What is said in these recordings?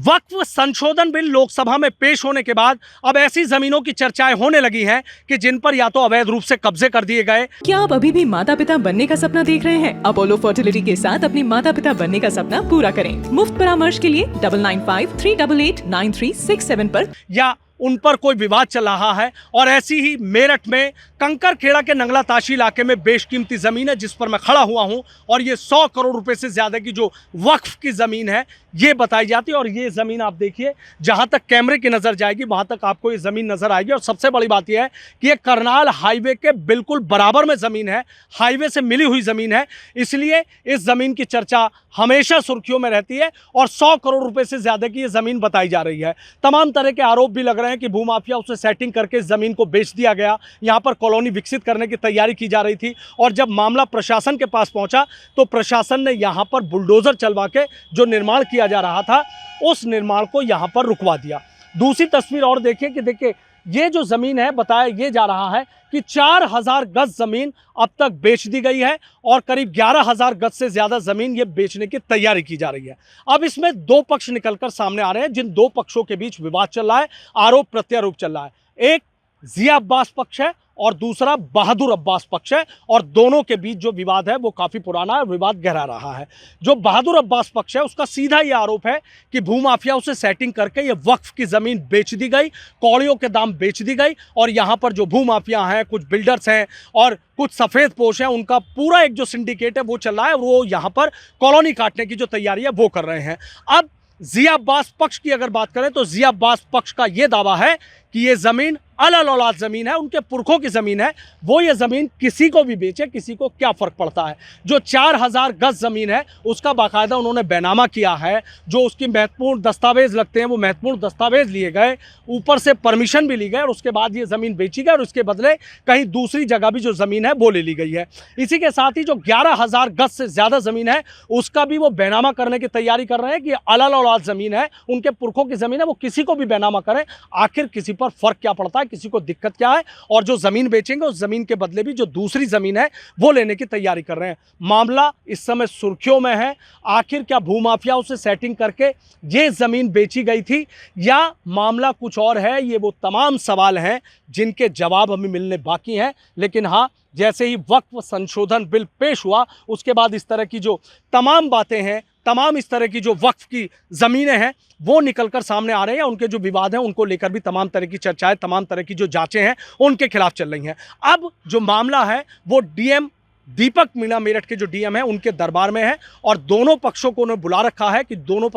वक्फ संशोधन बिल लोकसभा में पेश होने के बाद अब ऐसी जमीनों की चर्चाएं होने लगी हैं कि जिन पर या तो अवैध रूप से कब्जे कर दिए गए। क्या आप अभी भी माता पिता बनने का सपना देख रहे हैं? अपोलो फर्टिलिटी के साथ अपने माता पिता बनने का सपना पूरा करें। मुफ्त परामर्श के लिए 9953889367 पर या उन पर कोई विवाद चल रहा है। और ऐसी ही मेरठ में कंकरखेड़ा के नंगला ताशी इलाके में बेशकीमती ज़मीन है जिस पर मैं खड़ा हुआ हूं और ये 100 करोड़ रुपए से ज़्यादा की जो वक्फ की ज़मीन है ये बताई जाती है। और ये ज़मीन आप देखिए, जहां तक कैमरे की नज़र जाएगी वहां तक आपको ये ज़मीन नज़र आएगी। और सबसे बड़ी बात यह है कि ये करनाल हाईवे के बिल्कुल बराबर में ज़मीन है, हाईवे से मिली हुई ज़मीन है, इसलिए इस ज़मीन की चर्चा हमेशा सुर्खियों में रहती है। और 100 करोड़ रुपए से ज़्यादा की ये ज़मीन बताई जा रही है। तमाम तरह के आरोप भी लग रहे हैं कि भूमाफिया उसे सेटिंग करके इस ज़मीन को बेच दिया गया, यहाँ पर कॉलोनी विकसित करने की तैयारी की जा रही थी। और जब मामला प्रशासन के पास पहुंचा तो प्रशासन ने यहाँ पर बुलडोज़र चलवा के जो निर्माण किया जा रहा था उस निर्माण को यहाँ पर रुकवा दिया। दूसरी तस्वीर और देखिए ये जो ज़मीन है बताया ये जा रहा है कि 4000 गज ज़मीन अब तक बेच दी गई है और करीब 11000 गज से ज़्यादा ज़मीन ये बेचने की तैयारी की जा रही है। अब इसमें दो पक्ष निकलकर सामने आ रहे हैं जिन दो पक्षों के बीच विवाद चल रहा है, आरोप प्रत्यारोप चल रहा है। एक जिया अब्बास पक्ष है और दूसरा बहादुर अब्बास पक्ष है। और दोनों के बीच जो विवाद है वो काफ़ी पुराना है, विवाद गहरा रहा है। जो बहादुर अब्बास पक्ष है उसका सीधा ये आरोप है कि भूमाफिया उसे सेटिंग करके ये वक्फ की ज़मीन बेच दी गई, कौड़ियों के दाम बेच दी गई। और यहाँ पर जो भूमाफिया हैं, कुछ बिल्डर्स हैं और कुछ सफ़ेद पोश हैं, उनका पूरा एक जो सिंडिकेट है वो चल रहा है। वो यहाँ पर कॉलोनी काटने की जो तैयारी है वो कर रहे हैं। अब जिया अब्बास पक्ष की अगर बात करें तो जिया अब्बास पक्ष का ये दावा है कि ये ज़मीन अलल औलाद ज़मीन है, उनके पुरखों की ज़मीन है, वो ये ज़मीन किसी को भी बेचे, किसी को क्या फ़र्क पड़ता है। जो 4000 गज ज़मीन है उसका बाकायदा उन्होंने बैनामा किया है, जो उसकी महत्वपूर्ण दस्तावेज़ लगते हैं वो महत्वपूर्ण दस्तावेज़ लिए गए, ऊपर से परमिशन भी ली गई और उसके बाद ये ज़मीन बेची गई और उसके बदले कहीं दूसरी जगह भी जो ज़मीन है वो ले ली गई है। इसी के साथ ही जो 11000 गज से ज़्यादा ज़मीन है उसका भी वो बैनामा करने की तैयारी कर रहे हैं कि अलल औलाद ज़मीन है, उनके पुरखों की ज़मीन है, वो किसी को भी बैनामा करें। आखिर किसी पर फ़र्क क्या पड़ता है, किसी को दिक्कत क्या है। और जो ज़मीन बेचेंगे उस ज़मीन के बदले भी जो दूसरी ज़मीन है वो लेने की तैयारी कर रहे हैं। मामला इस समय सुर्खियों में है। आखिर क्या भूमाफिया उसे सेटिंग करके ये ज़मीन बेची गई थी या मामला कुछ और है? ये वो तमाम सवाल हैं जिनके जवाब हमें मिलने बाकी हैं। लेकिन हाँ, जैसे ही वक्फ संशोधन बिल पेश हुआ उसके बाद इस तरह की जो तमाम बातें हैं, तमाम इस तरह की जो वक्फ की ज़मीनें हैं वो निकलकर सामने आ रहे हैं। उनके जो विवाद हैं उनको लेकर भी तमाम तरह की चर्चाएं, तमाम तरह की जो जांचें हैं उनके खिलाफ चल रही हैं। अब जो मामला है वो डीएम दीपक मीणा, मेरठ के जो डीएम हैं उनके दरबार में है और दोनों पक्षों को उन्होंने बुला रखा है कि दोनों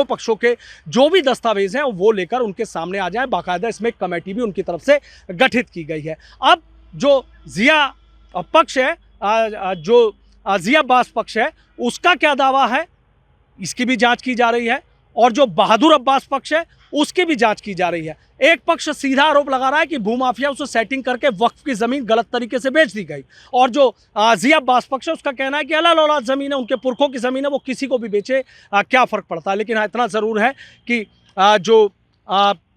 पक्षों के जो भी दस्तावेज हैं वो लेकर उनके सामने आ जाएं। बाकायदा इसमें एक कमेटी भी उनकी तरफ से गठित की गई है। अब जो जिया पक्ष है, जो जिया अब्बास पक्ष है, उसका क्या दावा है इसकी भी जांच की जा रही है। और जो बहादुर अब्बास पक्ष है उसकी भी जांच की जा रही है। एक पक्ष सीधा आरोप लगा रहा है कि भूमाफिया उसे सेटिंग करके वक्फ की ज़मीन गलत तरीके से बेच दी गई। और जो जिया अब्बास पक्ष है उसका कहना है कि अलल औलाद ज़मीन है, उनके पुरखों की ज़मीन है, वो किसी को भी बेचे, क्या फ़र्क पड़ता है। लेकिन हाँ, इतना ज़रूर है कि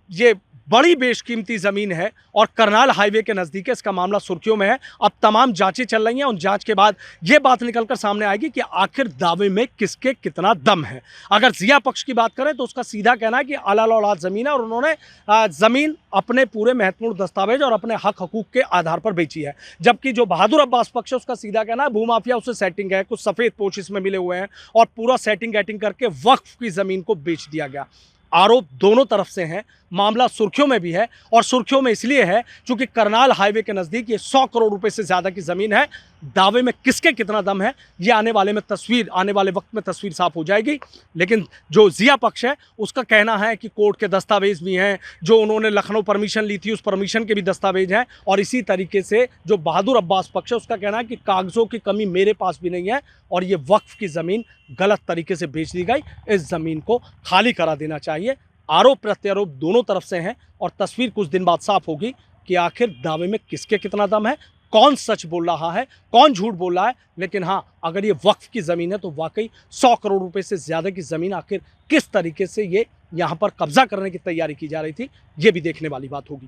ये बड़ी बेशकीमती ज़मीन है और करनाल हाईवे के नज़दीक है, इसका मामला सुर्खियों में है। अब तमाम जांचें चल रही हैं। उन जांच के बाद ये बात निकलकर सामने आएगी कि आखिर दावे में किसके कितना दम है। अगर जिया पक्ष की बात करें तो उसका सीधा कहना है कि अलल औलाद ज़मीन है और उन्होंने ज़मीन अपने पूरे महत्वपूर्ण दस्तावेज और अपने हक हकूक़ के आधार पर बेची है। जबकि जो बहादुर अब्बास पक्ष है उसका सीधा कहना है भूमाफिया उससे सेटिंग है, कुछ सफ़ेद पोश इसमें मिले हुए हैं और पूरा सेटिंग गैटिंग करके वक्फ की ज़मीन को बेच दिया गया। आरोप दोनों तरफ से हैं। मामला सुर्खियों में भी है और सुर्खियों में इसलिए है क्योंकि करनाल हाईवे के नज़दीक ये 100 करोड़ रुपए से ज़्यादा की ज़मीन है। दावे में किसके कितना दम है ये आने वाले वक्त में तस्वीर साफ हो जाएगी। लेकिन जो जिया पक्ष है उसका कहना है कि कोर्ट के दस्तावेज भी हैं, जो उन्होंने लखनऊ परमिशन ली थी उस परमिशन के भी दस्तावेज हैं। और इसी तरीके से जो बहादुर अब्बास पक्ष है उसका कहना है कि कागज़ों की कमी मेरे पास भी नहीं है और ये वक्फ की ज़मीन गलत तरीके से बेच दी गई, इस ज़मीन को खाली करा देना चाहिए। आरोप प्रत्यारोप दोनों तरफ से हैं और तस्वीर कुछ दिन बाद साफ होगी कि आखिर दावे में किसके कितना दम है, कौन सच बोल रहा है, कौन झूठ बोल रहा है। लेकिन हाँ, अगर ये वक्फ की ज़मीन है तो वाकई 100 करोड़ रुपए से ज़्यादा की ज़मीन आखिर किस तरीके से ये यहाँ पर कब्जा करने की तैयारी की जा रही थी, ये भी देखने वाली बात होगी।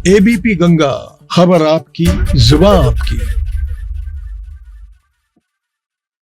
एबीपी गंगा, खबर आपकी, जुबान आपकी।